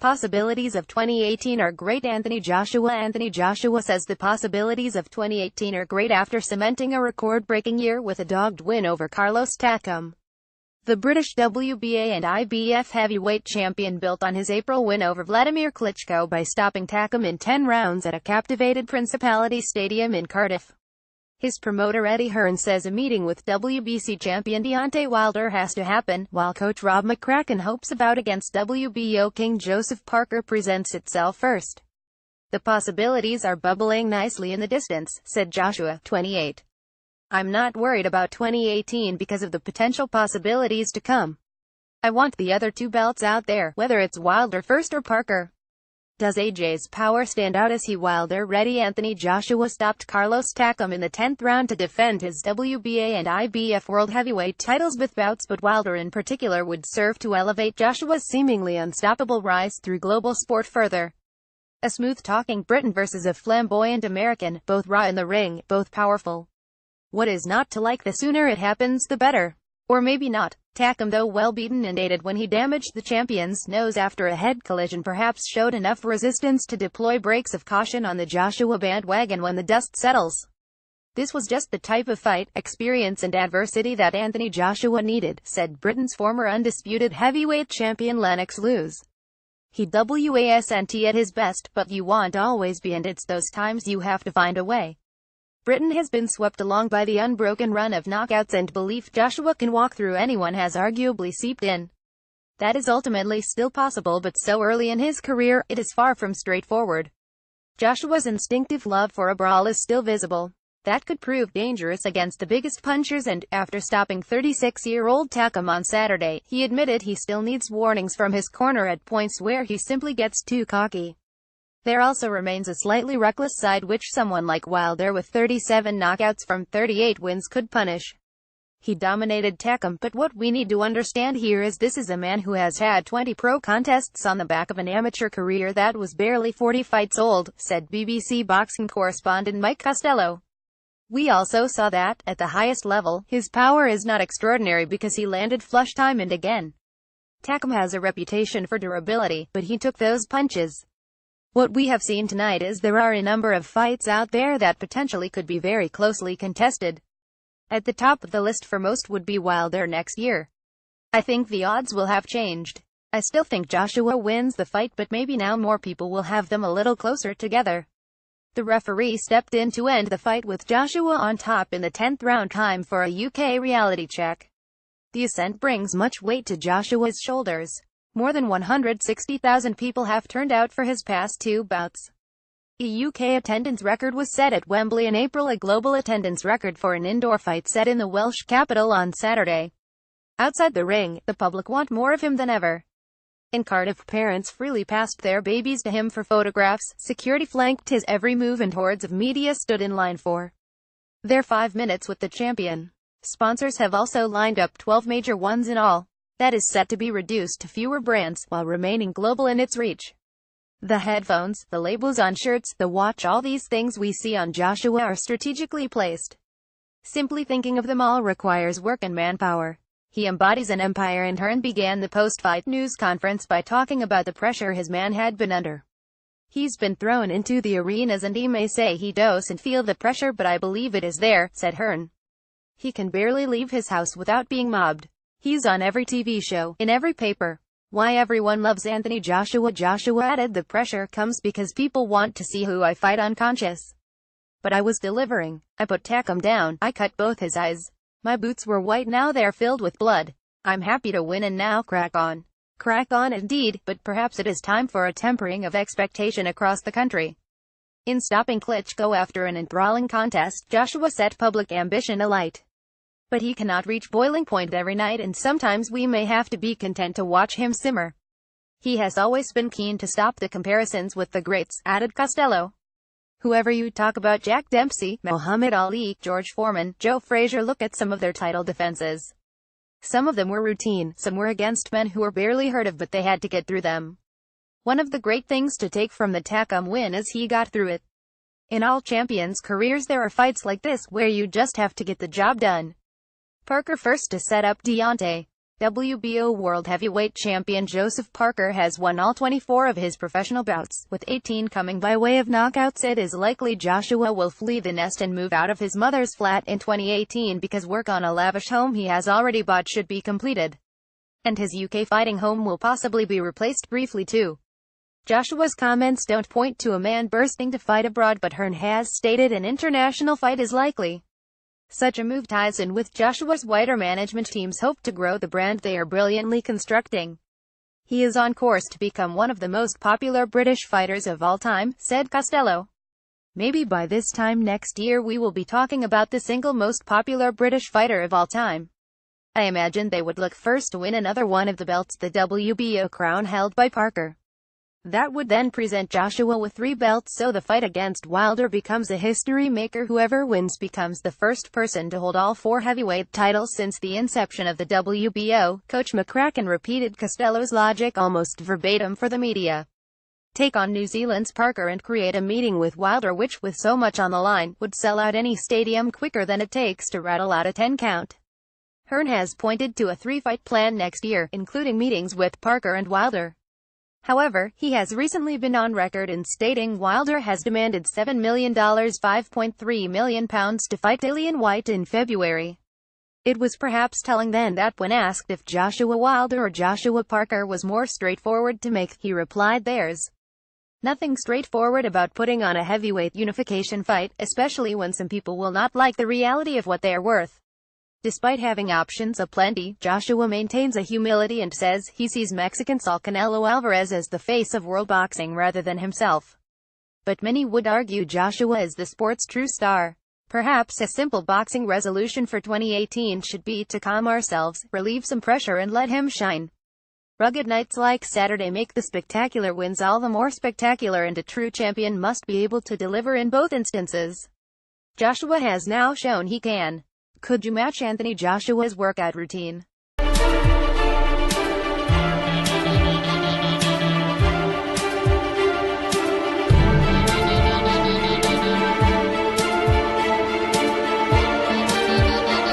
Possibilities of 2018 are great. Anthony Joshua says the possibilities of 2018 are great after cementing a record-breaking year with a dogged win over Carlos Takam. The British WBA and IBF heavyweight champion built on his April win over Vladimir Klitschko by stopping Takam in 10 rounds at a captivated Principality Stadium in Cardiff. His promoter Eddie Hearn says a meeting with WBC champion Deontay Wilder has to happen, while coach Rob McCracken hopes a bout against WBO king Joseph Parker presents itself first. The possibilities are bubbling nicely in the distance, said Joshua, 28. I'm not worried about 2018 because of the potential possibilities to come. I want the other two belts out there, whether it's Wilder first or Parker. Does AJ's power stand out? Is he Wilder ready? Anthony Joshua stopped Carlos Takam in the 10th round to defend his WBA and IBF world heavyweight titles with bouts, but Wilder in particular would serve to elevate Joshua's seemingly unstoppable rise through global sport further. A smooth-talking Briton versus a flamboyant American, both raw in the ring, both powerful. What is not to like? The sooner it happens, the better. Or maybe not. Takam, though well beaten and dated when he damaged the champion's nose after a head collision, perhaps showed enough resistance to deploy brakes of caution on the Joshua bandwagon when the dust settles. This was just the type of fight, experience and adversity that Anthony Joshua needed, said Britain's former undisputed heavyweight champion Lennox Lewis. He wasn't at his best, but you won't always be, and it's those times you have to find a way. Britain has been swept along by the unbroken run of knockouts, and belief Joshua can walk through anyone has arguably seeped in. That is ultimately still possible, but so early in his career, it is far from straightforward. Joshua's instinctive love for a brawl is still visible. That could prove dangerous against the biggest punchers, and, after stopping 36-year-old Takam on Saturday, he admitted he still needs warnings from his corner at points where he simply gets too cocky. There also remains a slightly reckless side which someone like Wilder with 37 knockouts from 38 wins could punish. He dominated Takam, but what we need to understand here is this is a man who has had 20 pro contests on the back of an amateur career that was barely 40 fights old, said BBC boxing correspondent Mike Costello. We also saw that, at the highest level, his power is not extraordinary because he landed flush time and again. Takam has a reputation for durability, but he took those punches. What we have seen tonight is there are a number of fights out there that potentially could be very closely contested. At the top of the list for most would be Wilder next year. I think the odds will have changed. I still think Joshua wins the fight, but maybe now more people will have them a little closer together. The referee stepped in to end the fight with Joshua on top in the 10th round. Time for a UK reality check. The ascent brings much weight to Joshua's shoulders. More than 160,000 people have turned out for his past two bouts. A UK attendance record was set at Wembley in April, a global attendance record for an indoor fight set in the Welsh capital on Saturday. Outside the ring, the public want more of him than ever. In Cardiff, parents freely passed their babies to him for photographs, security flanked his every move, and hordes of media stood in line for their 5 minutes with the champion. Sponsors have also lined up 12 major ones in all. That is set to be reduced to fewer brands, while remaining global in its reach. The headphones, the labels on shirts, the watch, all these things we see on Joshua are strategically placed. Simply thinking of them all requires work and manpower. He embodies an empire, and Hearn began the post-fight news conference by talking about the pressure his man had been under. He's been thrown into the arenas and he may say he doesn't feel the pressure, but I believe it is there, said Hearn. He can barely leave his house without being mobbed. He's on every TV show, in every paper. Why everyone loves Anthony Joshua. Joshua added, the pressure comes because people want to see who I fight unconscious. But I was delivering. I put Takam down. I cut both his eyes. My boots were white, now they're filled with blood. I'm happy to win and now crack on. Crack on indeed, but perhaps it is time for a tempering of expectation across the country. In stopping Klitschko after an enthralling contest, Joshua set public ambition alight. But he cannot reach boiling point every night, and sometimes we may have to be content to watch him simmer. He has always been keen to stop the comparisons with the greats, added Costello. Whoever you talk about, Jack Dempsey, Muhammad Ali, George Foreman, Joe Frazier, look at some of their title defenses. Some of them were routine, some were against men who were barely heard of, but they had to get through them. One of the great things to take from the Takam win is he got through it. In all champions' careers there are fights like this, where you just have to get the job done. Parker first to set up Deontay. WBO World Heavyweight Champion Joseph Parker has won all 24 of his professional bouts, with 18 coming by way of knockouts. It is likely Joshua will flee the nest and move out of his mother's flat in 2018 because work on a lavish home he has already bought should be completed. And his UK fighting home will possibly be replaced briefly too. Joshua's comments don't point to a man bursting to fight abroad, but Hearn has stated an international fight is likely. Such a move ties in with Joshua's wider management team's hope to grow the brand they are brilliantly constructing. He is on course to become one of the most popular British fighters of all time, said Costello. Maybe by this time next year we will be talking about the single most popular British fighter of all time. I imagine they would look first to win another one of the belts, the WBO crown held by Parker. That would then present Joshua with 3 belts, so the fight against Wilder becomes a history maker. Whoever wins becomes the first person to hold all 4 heavyweight titles since the inception of the WBO, Coach McCracken repeated Costello's logic almost verbatim for the media. Take on New Zealand's Parker and create a meeting with Wilder which, with so much on the line, would sell out any stadium quicker than it takes to rattle out a 10 count. Hearn has pointed to a 3-fight plan next year, including meetings with Parker and Wilder. However, he has recently been on record in stating Wilder has demanded $7 million £5.3 million to fight Dillian Whyte in February. It was perhaps telling then that when asked if Joshua Wilder or Joshua Parker was more straightforward to make, he replied there's nothing straightforward about putting on a heavyweight unification fight, especially when some people will not like the reality of what they are worth. Despite having options aplenty, Joshua maintains a humility and says he sees Mexican Saul Canelo Alvarez as the face of world boxing rather than himself. But many would argue Joshua is the sport's true star. Perhaps a simple boxing resolution for 2018 should be to calm ourselves, relieve some pressure and let him shine. Rugged nights like Saturday make the spectacular wins all the more spectacular, and a true champion must be able to deliver in both instances. Joshua has now shown he can. Could you match Anthony Joshua's workout routine?